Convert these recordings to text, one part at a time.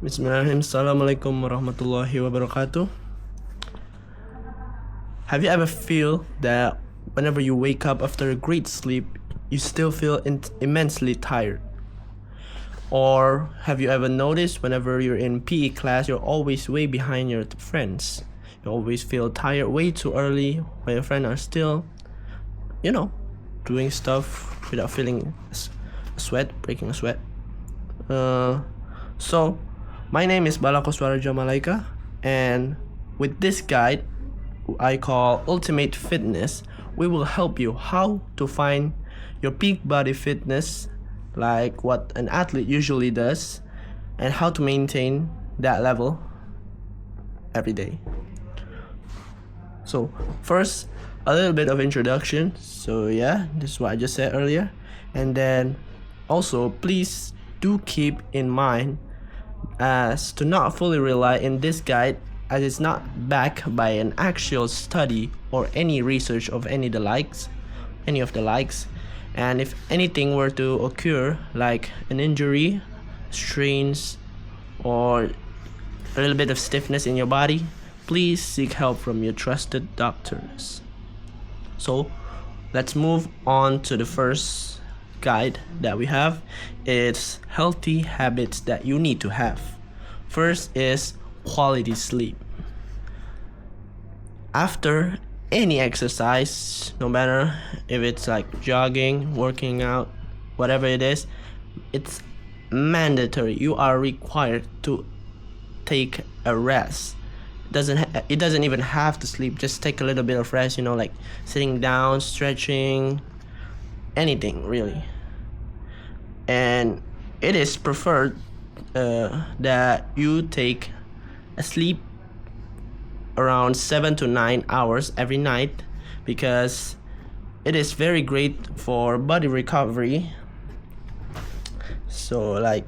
Bismillahirrahmanirrahim. Assalamualaikum warahmatullahi wabarakatuh. Have you ever feel that whenever you wake up after a great sleep, you still feel immensely tired? Or have you ever noticed whenever you're in PE class, you're always way behind your friends? You always feel tired way too early when your friends are still, doing stuff without feeling a sweat, breaking a sweat. So, my name is Balakoswara Malaika, and with this guide I call Ultimate Fitness, we will help you how to find your peak body fitness, like what an athlete usually does, and how to maintain that level every day. So first, a little bit of introduction. So yeah, this is what I just said earlier. And then also, please do keep in mind as to not fully rely in this guide, as it's not backed by an actual study or any research of any of the likes. And if anything were to occur, like an injury, strains, or a little bit of stiffness in your body, please seek help from your trusted doctors. So let's move on to the first guide that we have. It's healthy habits that you need to have. First is quality sleep. After any exercise, no matter if it's like jogging, working out, whatever it is, it's mandatory. You are required to take a rest. It doesn't even have to sleep. Just take a little bit of rest, like sitting down, stretching, anything really. And it is preferred that you take a sleep around 7 to 9 hours every night, because it is very great for body recovery. So like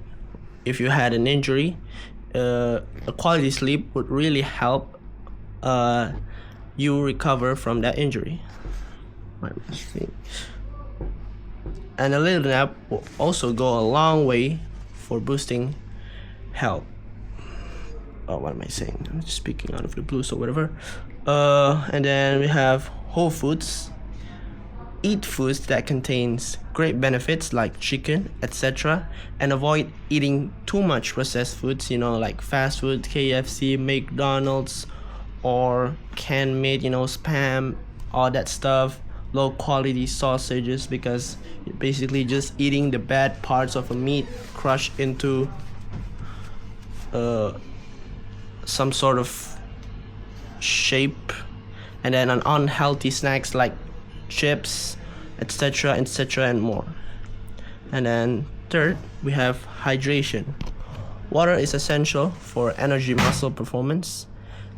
if you had an injury, a quality sleep would really help you recover from that injury. Let me see. And a little nap will also go a long way for boosting health. What am I saying? I'm just speaking out of the blue, so whatever. And then we have whole foods. Eat foods that contains great benefits like chicken, etc. And avoid eating too much processed foods, like fast food, KFC, McDonald's, or canned meat, Spam, all that stuff. Low quality sausages, because you're basically just eating the bad parts of a meat crushed into some sort of shape. And then an unhealthy snacks like chips, etc., and more. And then third, we have hydration. Water is essential for energy, muscle performance,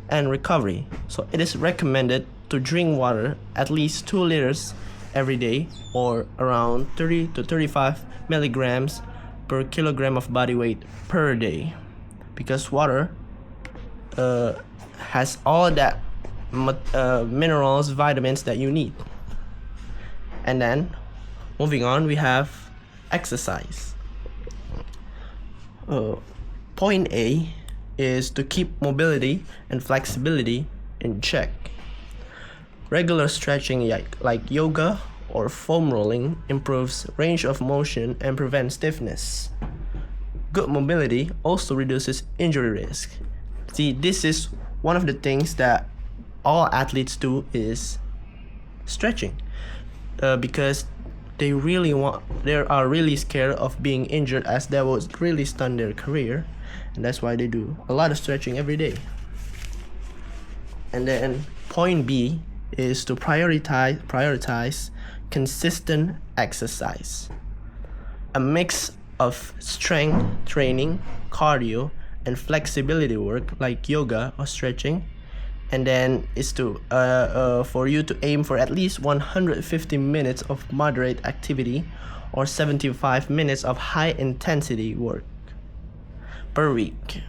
and recovery. So it is recommended to drink water at least 2 liters every day, or around 30 to 35 milligrams per kilogram of body weight per day, because water has all that minerals, vitamins that you need. And then moving on, we have exercise. Point A is to keep mobility and flexibility in check. Regular stretching like yoga or foam rolling improves range of motion and prevents stiffness. Good mobility also reduces injury risk. See, this is one of the things that all athletes do is stretching, because they are really scared of being injured, as that would really stun their career, and that's why they do a lot of stretching every day. And then point B is to prioritize consistent exercise. A mix of strength training, cardio, and flexibility work like yoga or stretching. And then is to for you to aim for at least 150 minutes of moderate activity or 75 minutes of high intensity work per week.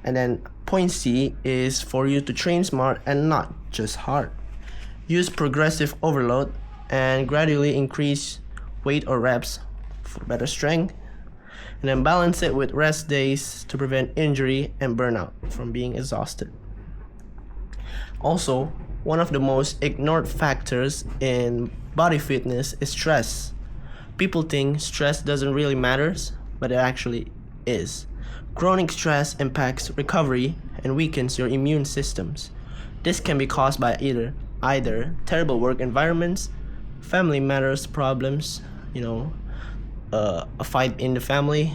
And then point C is for you to train smart and not just hard. Use progressive overload and gradually increase weight or reps for better strength. and then balance it with rest days to prevent injury and burnout from being exhausted. Also, one of the most ignored factors in body fitness is stress. People think stress doesn't really matter, but it actually is. Chronic stress impacts recovery and weakens your immune systems. This can be caused by either terrible work environments, family matters problems, a fight in the family,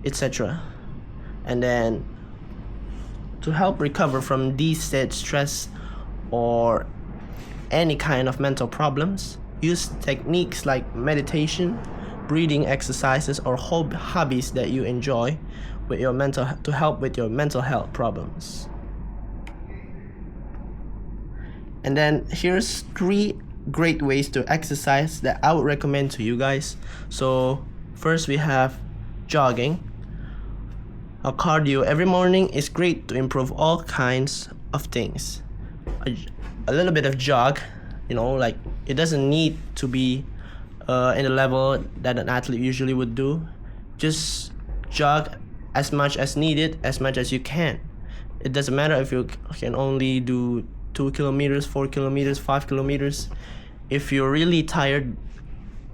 etc. And then to help recover from these said stress or any kind of mental problems, use techniques like meditation, breathing exercises, or hobbies that you enjoy to help with your mental health problems. And then here's 3 great ways to exercise that I would recommend to you guys. So first we have jogging. A cardio every morning is great to improve all kinds of things. A little bit of jog, like it doesn't need to be in the level that an athlete usually would do. Just jog as much as needed, as much as you can. It doesn't matter if you can only do 2 kilometers, 4 kilometers, 5 kilometers. If you're really tired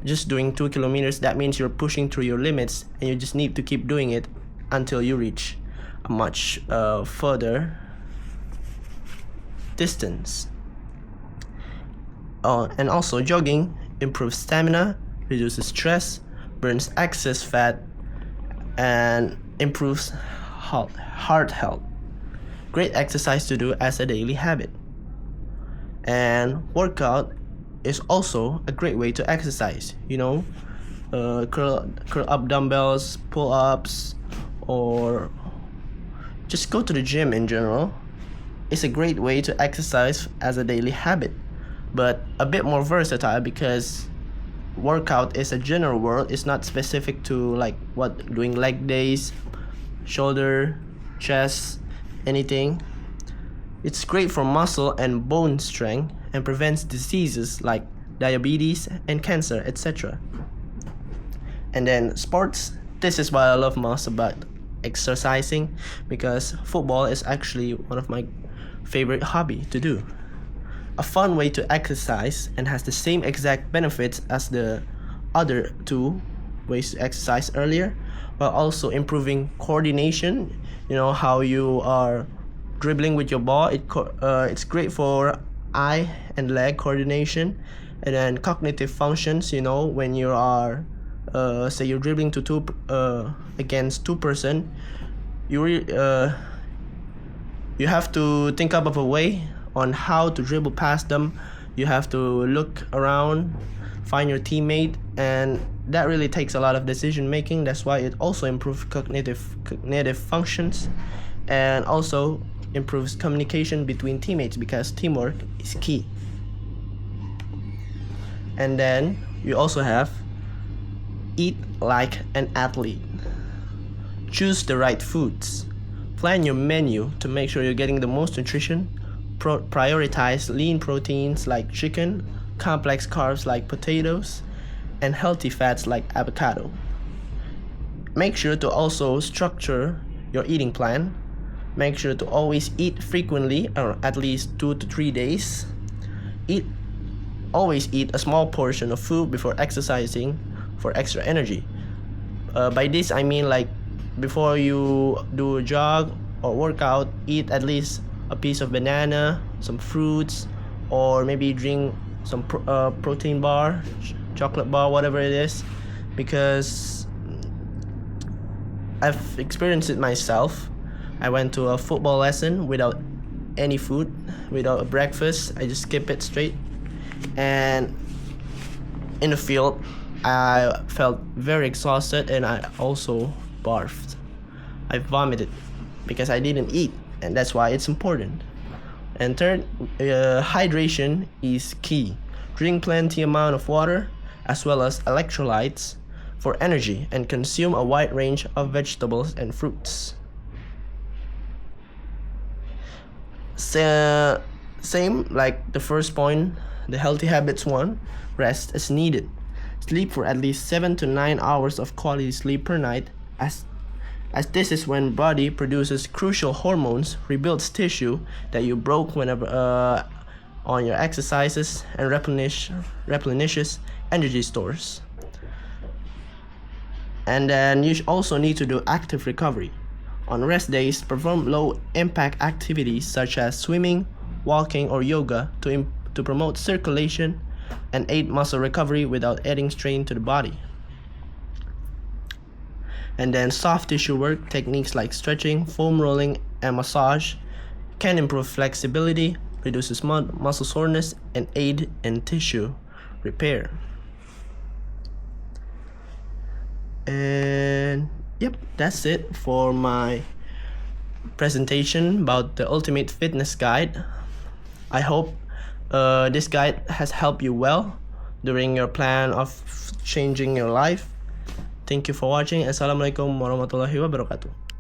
just doing 2 kilometers, that means you're pushing through your limits, and you just need to keep doing it until you reach a much further distance. And also jogging improves stamina, reduces stress, burns excess fat, and improves heart health. Great exercise to do as a daily habit. And workout is also a great way to exercise. Curl up dumbbells, pull-ups, or just go to the gym in general. It's a great way to exercise as a daily habit, but a bit more versatile because workout is a general word. It's not specific to doing leg days, shoulder, chest, anything. It's great for muscle and bone strength and prevents diseases like diabetes and cancer, etc. And then sports. This is what I love most about exercising, because football is actually one of my favorite hobby to do. A fun way to exercise and has the same exact benefits as the other 2 ways to exercise earlier, while also improving coordination. How you are dribbling with your ball. It's great for eye and leg coordination, and then cognitive functions. When you are say you're dribbling to 2 against 2 person, you have to think up of a way on how to dribble past them. You have to look around, find your teammate, and that really takes a lot of decision making. That's why it also improves cognitive functions, and also improves communication between teammates, because teamwork is key. And then you also have eat like an athlete. Choose the right foods. Plan your menu to make sure you're getting the most nutrition. Prioritize lean proteins like chicken, complex carbs like potatoes, and healthy fats like avocado. Make sure to also structure your eating plan. Make sure to always eat frequently, or at least 2 to 3 days. Always eat a small portion of food before exercising for extra energy. By this I mean, before you do a jog or workout, eat at least a piece of banana, some fruits, or maybe drink some protein bar, chocolate bar, whatever it is, because I've experienced it myself. I went to a football lesson without any food, without a breakfast. I just skip it straight, and in the field I felt very exhausted, and I also barfed. I vomited because I didn't eat, and that's why it's important. And third, hydration is key. Drink plenty amount of water as well as electrolytes for energy, and consume a wide range of vegetables and fruits. Same like the first point, the healthy habits one, rest as needed. Sleep for at least 7 to 9 hours of quality sleep per night, as this is when body produces crucial hormones, rebuilds tissue that you broke whenever on your exercises, and replenishes energy stores. And then you also need to do active recovery. On rest days, perform low impact activities such as swimming, walking, or yoga to promote circulation and aid muscle recovery without adding strain to the body. And then soft tissue work techniques like stretching, foam rolling, and massage can improve flexibility, reduces muscle soreness, and aid in tissue repair. And yep, that's it for my presentation about the Ultimate Fitness Guide. I hope this guide has helped you well during your plan of changing your life. Thank you for watching. Assalamualaikum warahmatullahi wabarakatuh.